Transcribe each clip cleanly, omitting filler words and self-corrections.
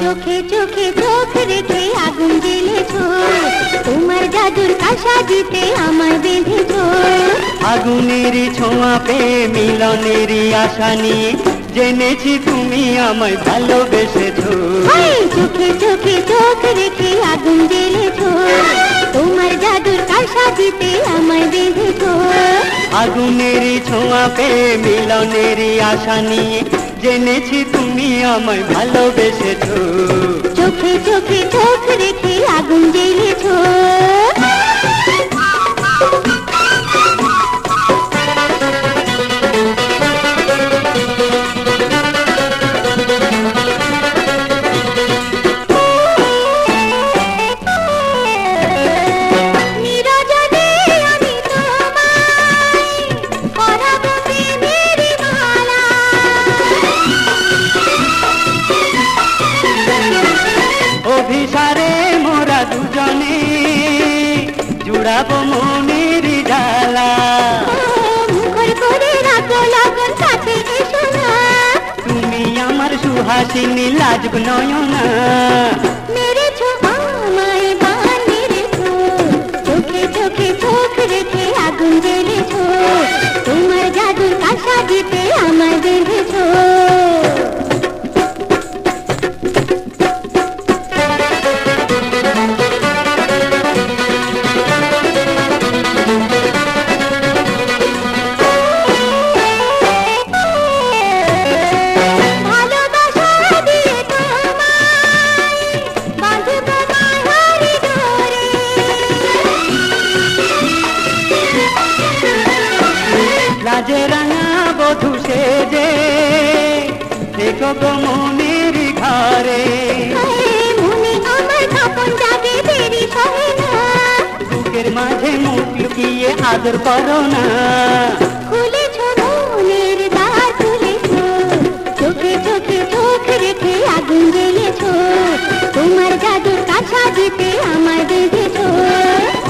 চোখে চোখে চোখ রেখে আগুন জ্বেলেছো, তোমার জাদুর আশা দিতে আমায় বেঁধেছো। আগুনের ছোঁয়া পেয়ে মিলনেরই আশা নিয়ে জেনেছি তুমি আমায় ভালোবেসেছো। চোখে চোখে চোখ রেখে আগুন জ্বেলেছো, তোমার জাদুর আশা দিতে আমায় বেঁধেছো। আগুনের ছোঁয়া পেয়ে মিলনেরই আশা নিয়ে জেনেছি তুমি আমায় ভালোবেসেছো। চোখে চোখে চোখ রেখে আগুন জ্বেলেছো। অভিসারে মোরা দুজনে জুড়াবো মনের জ্বালা। মুখর করে রাখো লগন কাছে এসো না, তুমি আমার সুহাসিনী লাজুক নয়না। মেরেছো আমায় বান মেরেছো, চোখে চোখে চোখ রেখে আগুন জ্বেলেছো, তোমার জাদুর আশা দিতে আমায় বেঁধেছো। লাজে রাঙা বধূ সেজে দেখো গো মনের ঘরে। মনে আমার কাপন জাগে দেরি সহে না, বুকের মাঝে মুখ লুকিয়ে আদর করো না। খুলেছো মনের দ্বার খুলেছো, চোখে চোখে চোখ রেখে আগুন জ্বেলেছো, তোমার জাদুর আশা দিতে আমায় বেঁধেছো।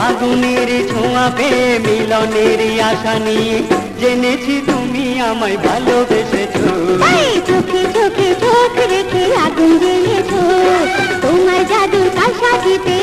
আগুনের ছোঁয়া পেয়ে মিলনেরই আশা নিয়ে জেনেছি তুমি আমায় ভালোবেসেছো। চোখে চোখে চোখ রেখে আগুন জ্বেলেছো, তোমার জাদুর আশা দিতে